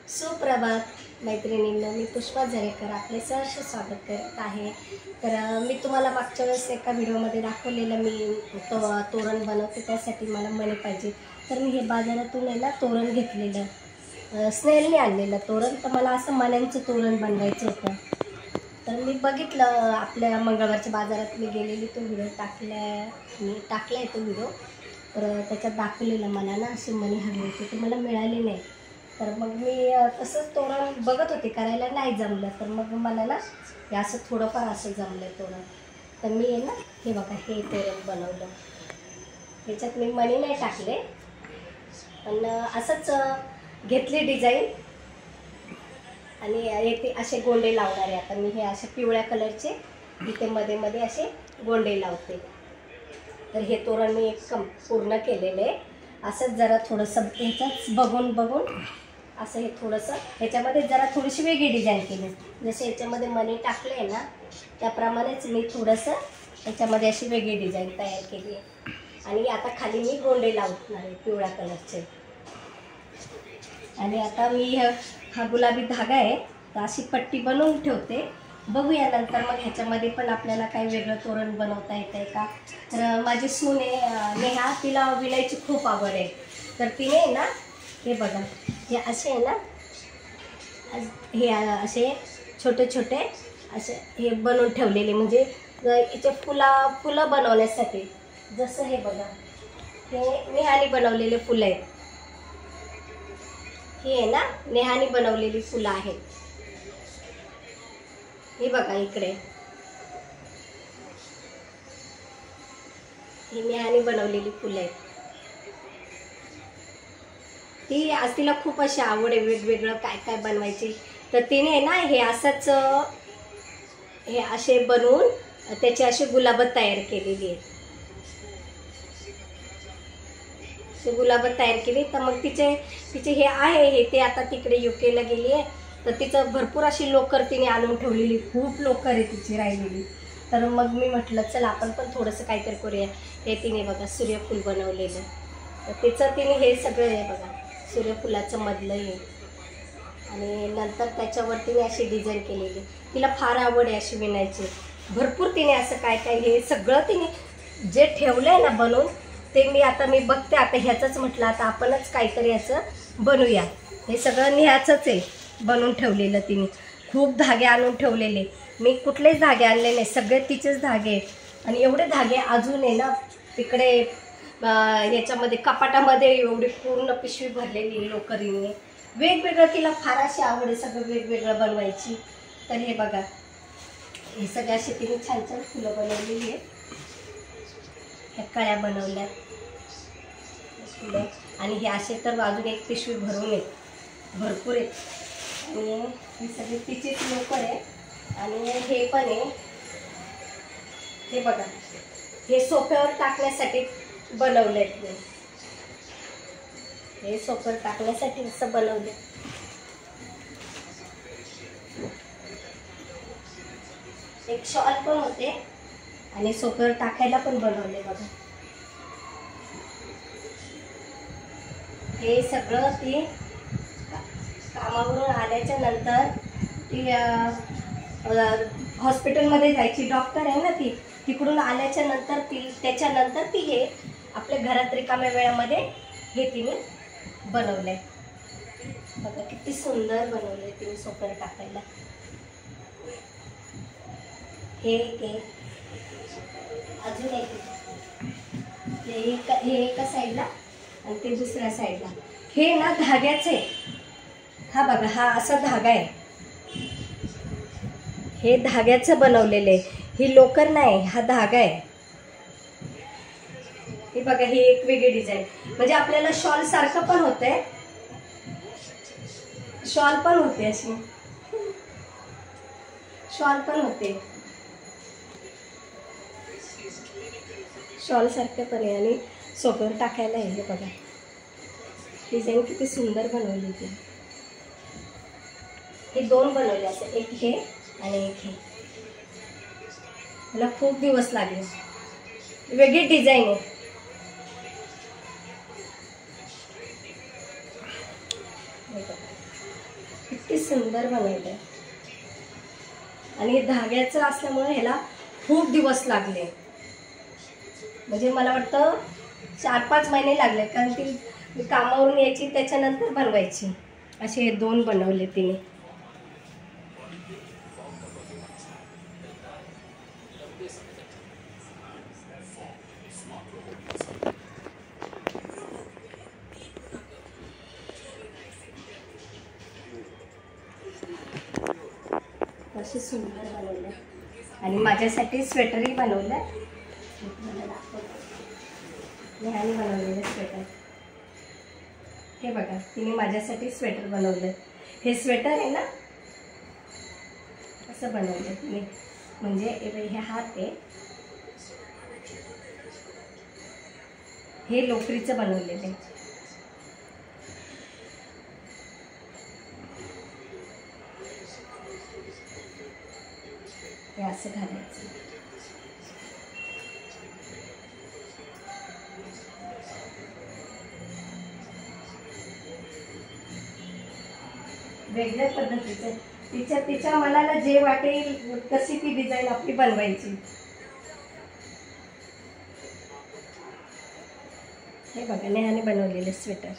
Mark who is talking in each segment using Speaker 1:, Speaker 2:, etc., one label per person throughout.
Speaker 1: सुप्रभात मैत्रिणींनो, मी पुष्पा झरेकर आपले सहर्ष स्वागत करत आहे। तर मी तुम्हाला मागच्या वेळेस एका व्हिडिओमध्ये दाखवलेलं मी तोरण बनवते, त्यासाठी मला मणी पाहिजे। तर मी हे बाजारातून आहे ना तोरण घेतलेलं, स्नेलने आणलेलं तोरण। तर मला असं मण्यांचं तोरण बनवायचं होतं। तर मी बघितलं आपल्या मंगळवारच्या बाजारात मी गेलेली, तो व्हिडिओ टाकलाय तो व्हिडिओ। तर त्याच्यात दाखवलेलं मला ना असे मणी हवे होते, ते मला मिळाले नाही। तर मग मी तसंच तोरण बघत होते, करायला नाही जमलं। तर मग मला ना हे असं थोडंफार असं जमलं तोरण। तर मी आहे ना हे बघा हे तोरण बनवलं। ह्याच्यात मी मणी नाही टाकले, पण असंच घेतली डिझाईन आणि येथे असे गोंडे लावणारे। आता मी हे असे पिवळ्या कलरचे इथे मध्ये मध्ये असे गोंडे लावते। तर हे तोरण मी पूर्ण केलेले। असंच जरा थोडंसं ह्याच्याच बघून असं हे थोडंसं ह्याच्यामध्ये जरा थोडीशी वेगळी डिझाईन केली। जसे ह्याच्यामध्ये मणी टाकले आहे ना, त्याप्रमाणेच मी थोडंसं ह्याच्यामध्ये अशी वेगळी डिझाईन तयार केली आहे। आणि आता खाली मी गोंडे लावणार आहे पिवळ्या कलरचे। आणि आता मी हा गुलाबी धागा आहे, तर अशी पट्टी बनवून ठेवते। बघूया नंतर मग ह्याच्यामध्ये पण आपल्याला काही वेगळं तोरण बनवता येतं आहे का। तर माझी सून आहे नेहा, तिला विणायची खूप आवड आहे। तर तिने ना हे बघा हे असे आहे ना, हे असे छोटे छोटे असे हे बनवून ठेवलेले, म्हणजे याचे फुलं बनवण्यासाठी। जसं हे बघा हे नेहाने बनवलेले फुलं आहेत। हे आहे ना नेहाने बनवलेली फुलं आहेत। हे बघा इकडे ही नेहाने बनवलेली फुलं आहेत। ती आज तिला खूप अशी आवड आहे वेगवेगळं काय काय बनवायची। तर तिने आहे ना हे असंच हे असे बनवून त्याचे असे गुलाब तयार केलेली आहेत। ते गुलाब तयार केली। तर मग तिचे हे आहे हे ते आता तिकडे UK ला गेली आहे। तर तिचं भरपूर अशी लोकर तिने आणून ठेवलेली, खूप लोकर आहे तिची राहिलेली। तर मग मी म्हटलं चला आपण पण थोडंसं काहीतरी करूया। हे तिने बघा सूर्यफूल बनवलेलं, तर तिचं तिने हे सगळं आहे बघा सूर्यफुलाचं मधलं हे, आणि नंतर त्याच्यावर तिने अशी डिझाईन केलेली। तिला फार आवड आहे अशी विणायची, भरपूर तिने असं काय काय हे सगळं तिने जे ठेवलं आहे ना बनवून, ते मी बघते आता ह्याचंच म्हटलं आता आपणच काहीतरी याचं बनवूया। हे सगळं नेहाचंच आहे बनवून ठेवलेलं तिने। खूप धागे आणून ठेवलेले, मी कुठलेच धागे आणले नाही, सगळे तिचेच धागे आहेत। आणि एवढे धागे अजून आहे ना तिकडे याच्यामध्ये कपाटामध्ये एवढी पूर्ण पिशवी भरलेली लोकरीने। वेगवेगळं तिला फार अशी आवड आहे सगळं वेगवेगळं बनवायची। तर हे बघा हे सगळे असे तिने छान छान फुलं बनवलेली आहेत। ह्या कळ्या बनवल्या फुलं, आणि हे असे तर अजून एक पिशवी भरून आहेत, भरपूर आहेत। आणि हे सगळे तिचेच लोकर आहे। आणि हे पण आहे, हे बघा हे सोफ्यावर टाकण्यासाठी बनवले आहेत मी, हे सोफ्यावर टाकण्यासाठी असं बनवले। एक शॉल पण होते आणि सोफ्यावर टाकायला पण बनवले बघा। हे सगळं ती कामावरून आल्याच्या नंतर ती हॉस्पिटलमध्ये जायची, डॉक्टर आहे ना ती, तिकडून आल्याच्या नंतर त्याच्यानंतर ती हे आपल्या घरात रिकाम्या वेळामध्ये हे तिने बनवलंय बघा। किती सुंदर बनवलंय तिने सोफ्यावर टाकायला। हे अजून एक हे एका साईडला आणि ते दुसऱ्या साईडला। हे ना धाग्याचे, हा बघा हा असा धागा आहे, हे धाग्याचं बनवलेलं आहे, ही लोकर नाही हा धागा आहे। हे बघा ही एक वेगळी डिझाईन, म्हणजे आपल्याला शॉल सारखं पण होतंय, शॉल पण होते अशी, शॉल पण होते, शॉल सारखं पण आहे आणि सोफ्यावर टाकायला आहे। हे बघा डिझाईन किती सुंदर बनवली ती। हे दोन बनवले असं, एक हे आणि एक हे, मला खूप दिवस लागले, वेगळी डिझाईन आहे। किती सुंदर बनवलंय. आणि हे धाग्याचं असल्यामुळे ह्याला खूप दिवस लागले, म्हणजे मला वाटतं 4-5 महिने लागले, कारण ती मी कामावरून यायची त्याच्यानंतर बनवायची. असे हे 2 बनवले तिने. असे सुंदर बनवले. आणि माझ्यासाठी स्वेटरही बनवलं. नेहाने बनवलेलं स्वेटर. हे बघा, तिने माझ्यासाठी स्वेटर बनवलं. हे स्वेटर आहे ना, असं बनवलं तिने. म्हणजे हे हात आहे, हे लोकरीचं बनवलेलं आहे. हे असं घालायचं. वेगळ्या पद्धतीचं तिच्या मनाला जे वाटेल तशी ती डिझाईन आपली बनवायची. हे बघा, नेहाने बनवलेले स्वेटर.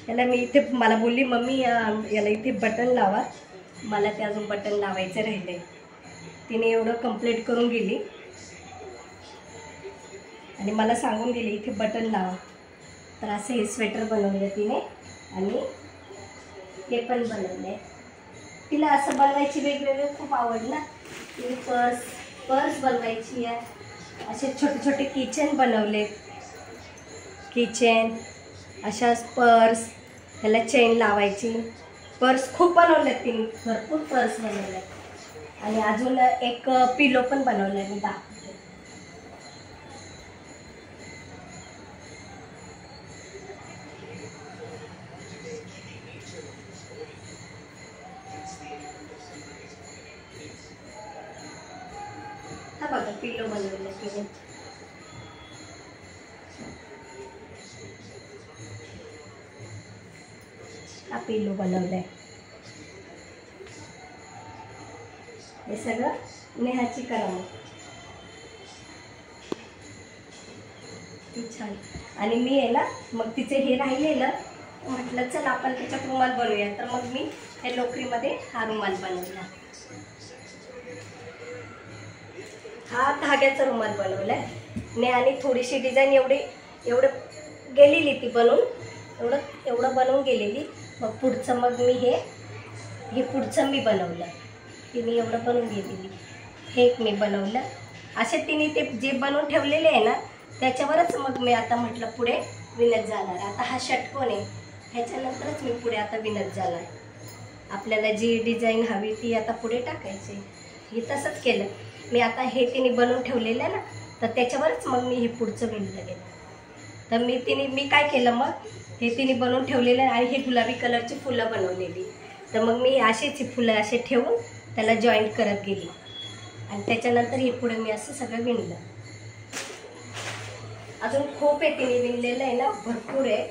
Speaker 1: याला मी इथे मला बोलली मम्मी याला इथे बटन लावा, मला ते अजून बटन लावायचं राहिलंय. तिने एवढं कंप्लीट करून गेली आणि मला सांगून गेली इथे बटन लावा. तर असं हे स्वेटर बनवलं तिने. आणि हे पण बनवले. तिला असं बनवायची वेगवेगळे खूप आवड ना. तिने पर्स बनवायची आहे. असे छोटे छोटे किचन बनवले. किचन अशा पर्स, ह्याला चेन लावायची. पर्स खूप बनवल्यात तिने, भरपूर पर्स बनवल्यात. आणि अजून एक पिलो पण बनवलाय, मी दाखवते. हा बघा, पिलो बनवलं तिने. हा पिलो बनवलाय. हे सगळं नेहाची कलम. छान. आणि मी आहे ना, मग तिचे हे राहिलेलं म्हटलं चल आपण त्याच्यात रुमाल बनवूया. तर मग मी हे लोकरीमध्ये हा रुमाल बनवला. हा धाग्याचा रुमाल बनवलाय. नेहाने थोडीशी डिझाईन एवढं गेलेली ती बनवून, एवढं बनवून गेलेली. मग पुढचं मग मी हे पुढचं मी बनवलं. तिने एवढं बनवून गेलेली, हे एक मी बनवलं. असे तिने ते जे बनवून ठेवलेले आहे ना, त्याच्यावरच मग मी आता म्हटलं पुढे विणत जाणार. आता हा षटकोन आहे, ह्याच्यानंतरच मी पुढे आता विणत जाणार. आपल्याला जी डिझाईन हवी ती आता पुढे टाकायची. हे तसंच केलं मी. आता हे तिने बनवून ठेवलेलं आहे ना, तर त्याच्यावरच मग मी हे पुढचं विणलं गेलं. तर मी काय केलं, मग हे तिने बनवून ठेवलेलं आणि हे गुलाबी कलरची फुलं बनवलेली. तर मग मी अशीच फुलं असे ठेवून त्याला जॉईंट करत गेली. आणि त्याच्यानंतर हे पुढे मी असं सगळं विणलं. अजून खूप आहे तिने विणलेलं आहे ना, भरपूर आहे.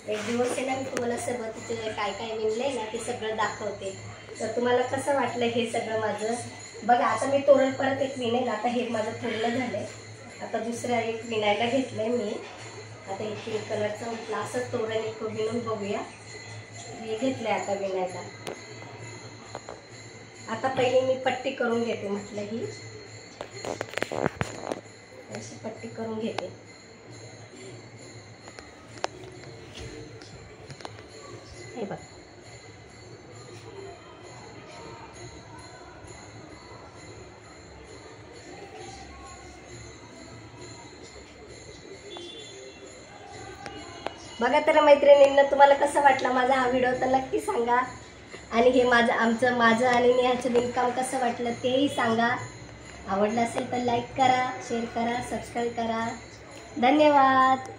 Speaker 1: एक दिवस आहे ना, मी तुम्हाला सर्व तिचे काय काय विणलं आहे ना ते सगळं दाखवते. तर तुम्हाला कसं वाटलं हे सगळं माझं बघा. आता मी तोरण परत एक विणेल. आता हे माझं पूर्ण झालं आहे. आता दुसऱ्या एक विणायला घेतलं आहे मी. आता एक पिंक कलरचं म्हटलं असं तोरण एक विणून बघूया. हे घेतलं आहे आता विणायला. आता पहिले मी पट्टी करून घेते. म्हटलं ही अशी पट्टी करून घेते. हे बघ, बघा. तर मैत्रिणींना तुम्हाला कसं वाटला माझा हा व्हिडिओ तर नक्की सांगा. आणि हे माझं आणि नेहाचं विणकाम कसं वाटलं तेही सांगा. आवडलं असेल तर लाईक करा, शेअर करा, सबस्क्राईब करा. धन्यवाद.